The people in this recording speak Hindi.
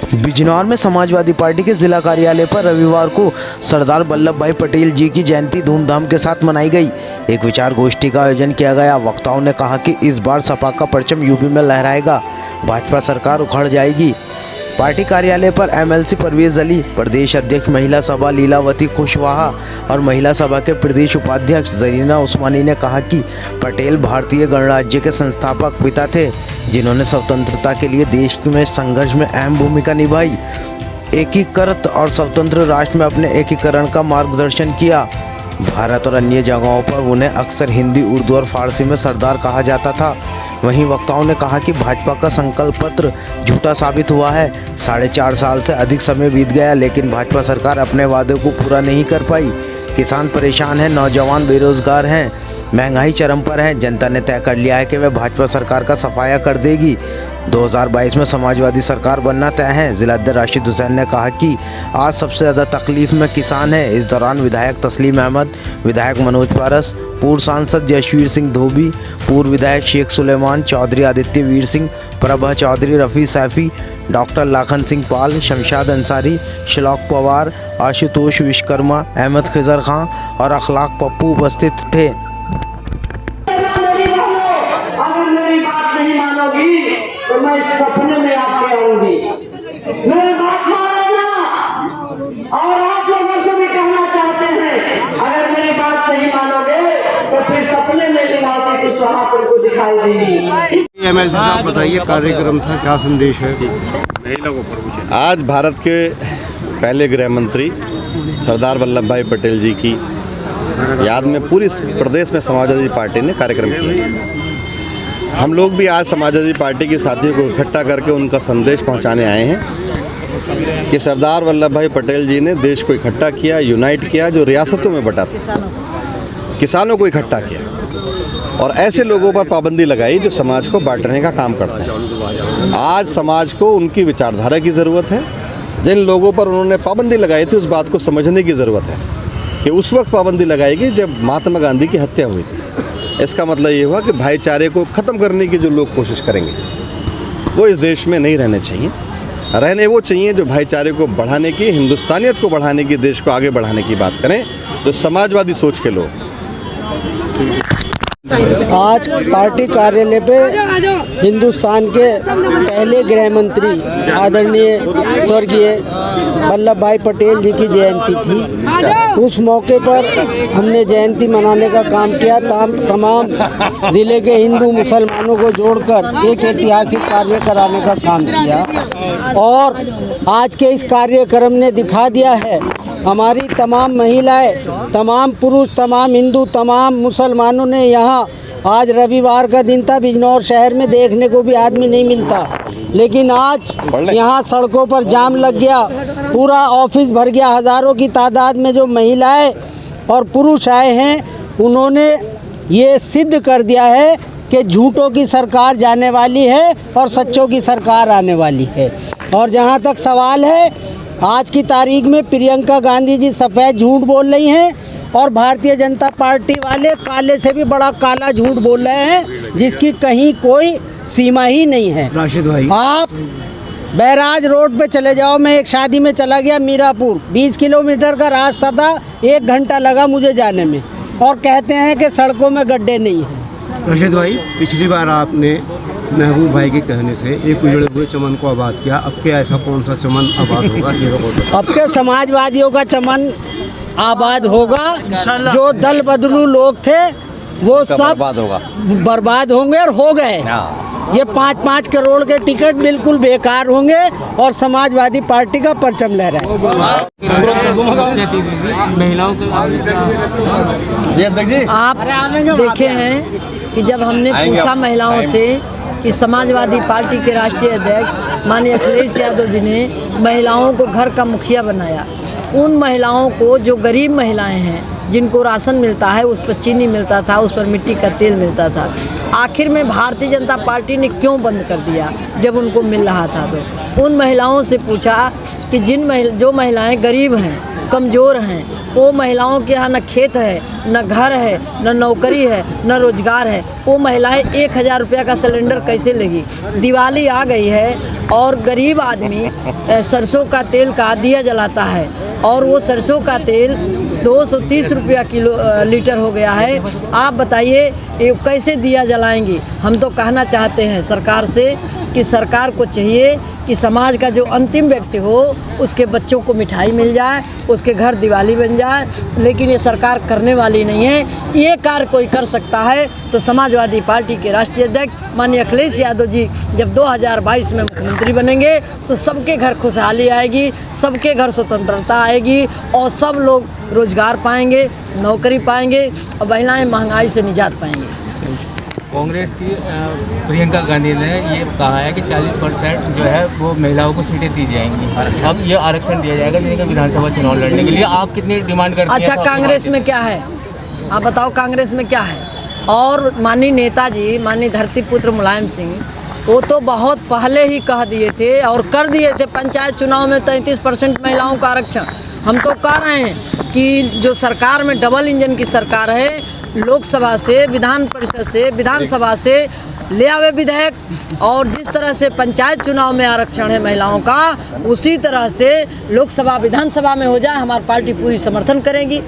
बिजनौर में समाजवादी पार्टी के जिला कार्यालय पर रविवार को सरदार वल्लभ भाई पटेल जी की जयंती धूमधाम के साथ मनाई गई। एक विचार गोष्ठी का आयोजन किया गया। वक्ताओं ने कहा कि इस बार सपा का परचम यूपी में लहराएगा, भाजपा सरकार उखड़ जाएगी। पार्टी कार्यालय पर एमएलसी परवेज अली, प्रदेश अध्यक्ष महिला सभा लीलावती कुशवाहा और महिला सभा के प्रदेश उपाध्यक्ष जरीना उस्मानी ने कहा कि पटेल भारतीय गणराज्य के संस्थापक पिता थे, जिन्होंने स्वतंत्रता के लिए देश में संघर्ष में अहम भूमिका निभाई। एकीकृत और स्वतंत्र राष्ट्र में अपने एकीकरण का मार्गदर्शन किया। भारत और अन्य जगहों पर उन्हें अक्सर हिंदी, उर्दू और फारसी में सरदार कहा जाता था। वहीं वक्ताओं ने कहा कि भाजपा का संकल्प पत्र झूठा साबित हुआ है। 4.5 साल से अधिक समय बीत गया, लेकिन भाजपा सरकार अपने वादे को पूरा नहीं कर पाई। किसान परेशान हैं, नौजवान बेरोजगार हैं, महंगाई चरम पर है। जनता ने तय कर लिया है कि वह भाजपा सरकार का सफाया कर देगी। 2022 में समाजवादी सरकार बनना तय है। जिलाध्यक्ष राशिद हुसैन ने कहा कि आज सबसे ज़्यादा तकलीफ में किसान है। इस दौरान विधायक तस्लीम अहमद, विधायक मनोज पारस, पूर्व सांसद जयश्वीर सिंह धोबी, पूर्व विधायक शेख सुलेमान, चौधरी आदित्य वीर सिंह, प्रभा चौधरी, रफ़ी सैफी, डॉक्टर लाखन सिंह पाल, शमशाद अंसारी, श्लोक पवार, आशुतोष विश्वकर्मा, अहमद खिजर खां और अखलाक पप्पू उपस्थित थे। अगर मेरी बात नहीं मानोगी तो मैं सपने में आपके आऊंगी। मेरी बात मानना। और आप लोगों से भी कहना चाहते हैं, अगर मेरी बात नहीं मानोगे तो फिर सपने में लीलावती कुशवाहा को दिखाई देगी। एमएलसी साहब बताइए, कार्यक्रम था, क्या संदेश है? आज भारत के पहले गृह मंत्री सरदार वल्लभ भाई पटेल जी की याद में पूरी प्रदेश में समाजवादी पार्टी ने कार्यक्रम किया। हम लोग भी आज समाजवादी पार्टी के साथियों को इकट्ठा करके उनका संदेश पहुंचाने आए हैं कि सरदार वल्लभ भाई पटेल जी ने देश को इकट्ठा किया, यूनाइट किया, जो रियासतों में बटा था, किसानों को इकट्ठा किया और ऐसे लोगों पर पाबंदी लगाई जो समाज को बांटने का काम करते हैं। आज समाज को उनकी विचारधारा की ज़रूरत है। जिन लोगों पर उन्होंने पाबंदी लगाई थी, उस बात को समझने की ज़रूरत है कि उस वक्त पाबंदी लगाई गई जब महात्मा गांधी की हत्या हुई थी। इसका मतलब ये हुआ कि भाईचारे को ख़त्म करने की जो लोग कोशिश करेंगे वो इस देश में नहीं रहने चाहिए। रहने वो चाहिए जो भाईचारे को बढ़ाने की, हिंदुस्तानियत को बढ़ाने की, देश को आगे बढ़ाने की बात करें, जो समाजवादी सोच के लोग। आज पार्टी कार्यालय पे हिंदुस्तान के पहले गृह मंत्री आदरणीय स्वर्गीय वल्लभ भाई पटेल जी की जयंती थी। उस मौके पर हमने जयंती मनाने का काम किया। तमाम ज़िले के हिंदू मुसलमानों को जोड़कर एक ऐतिहासिक कार्य कराने का काम किया और आज के इस कार्यक्रम ने दिखा दिया है, हमारी तमाम महिलाएं, तमाम पुरुष, तमाम हिंदू, तमाम मुसलमानों ने यहाँ, आज रविवार का दिन था, बिजनौर शहर में देखने को भी आदमी नहीं मिलता, लेकिन आज यहाँ सड़कों पर जाम लग गया, पूरा ऑफिस भर गया। हज़ारों की तादाद में जो महिलाएं और पुरुष आए हैं, उन्होंने ये सिद्ध कर दिया है कि झूठों की सरकार जाने वाली है और सच्चों की सरकार आने वाली है। और जहाँ तक सवाल है, आज की तारीख में प्रियंका गांधी जी सफ़ेद झूठ बोल रही हैं और भारतीय जनता पार्टी वाले काले से भी बड़ा काला झूठ बोल रहे हैं, जिसकी कहीं कोई सीमा ही नहीं है। राशिद भाई, आप बैराज रोड पे चले जाओ। मैं एक शादी में चला गया मीरापुर, 20 किलोमीटर का रास्ता था, 1 घंटा लगा मुझे जाने में, और कहते हैं कि सड़कों में गड्ढे नहीं हैं। राशिद भाई, पिछली बार आपने महबूब भाई के कहने से एक उजड़े हुए चमन को आबाद किया, अब क्या ऐसा कौन सा चमन आबाद होगा? ये तो अब के समाजवादियों का चमन आबाद होगा। जो दल बदलू लोग थे वो सब बर्बाद होंगे और हो गए। ये 5-5 करोड़ के टिकट बिल्कुल बेकार होंगे और समाजवादी पार्टी का परचम लहराएगा। आप देखे हैं कि जब हमने पूछा महिलाओं से कि समाजवादी पार्टी के राष्ट्रीय अध्यक्ष माननीय अखिलेश यादव जी ने महिलाओं को घर का मुखिया बनाया, उन महिलाओं को जो गरीब महिलाएं हैं, जिनको राशन मिलता है, उस पर चीनी मिलता था, उस पर मिट्टी का तेल मिलता था, आखिर में भारतीय जनता पार्टी ने क्यों बंद कर दिया जब उनको मिल रहा था? तो उन महिलाओं से पूछा कि जो महिलाएं गरीब हैं, कमज़ोर हैं, वो महिलाओं के यहाँ न खेत है, न घर है, न नौकरी है, न रोजगार है। वो महिलाएं 1000 रुपया का सिलेंडर कैसे लेगी? दिवाली आ गई है और गरीब आदमी सरसों का तेल का दिया जलाता है और वो सरसों का तेल 230 रुपया लीटर हो गया है। आप बताइए ये कैसे दिया जलाएंगी? हम तो कहना चाहते हैं सरकार से कि सरकार को चाहिए कि समाज का जो अंतिम व्यक्ति हो उसके बच्चों को मिठाई मिल जाए, उसके घर दिवाली बन जाए, लेकिन ये सरकार करने वाली नहीं है। ये कार्य कोई कर सकता है तो समाजवादी पार्टी के राष्ट्रीय अध्यक्ष माननीय अखिलेश यादव जी जब 2022 में मुख्यमंत्री बनेंगे तो सबके घर खुशहाली आएगी, सबके घर स्वतंत्रता आएगी और सब लोग रोजगार पाएंगे, नौकरी पाएंगे और महिलाएं महंगाई से निजात पाएंगे। कांग्रेस की प्रियंका गांधी ने ये कहा है कि 40% जो है वो महिलाओं को सीटें दी जाएंगी। अब ये आरक्षण दिया जाएगा जिनका विधानसभा चुनाव लड़ने के लिए। आप कितनी डिमांड करते हैं? अच्छा, कांग्रेस में क्या है? आप बताओ कांग्रेस में क्या है? और माननीय नेताजी माननीय धरती पुत्र मुलायम सिंह वो तो बहुत पहले ही कह दिए थे और कर दिए थे पंचायत चुनाव में 33% महिलाओं का आरक्षण। हम तो कह रहे हैं कि जो सरकार में डबल इंजन की सरकार है, लोकसभा से, विधान परिषद से, विधानसभा से ले आवे विधेयक और जिस तरह से पंचायत चुनाव में आरक्षण है महिलाओं का उसी तरह से लोकसभा विधानसभा में हो जाए। हमारी पार्टी पूरी समर्थन करेगी।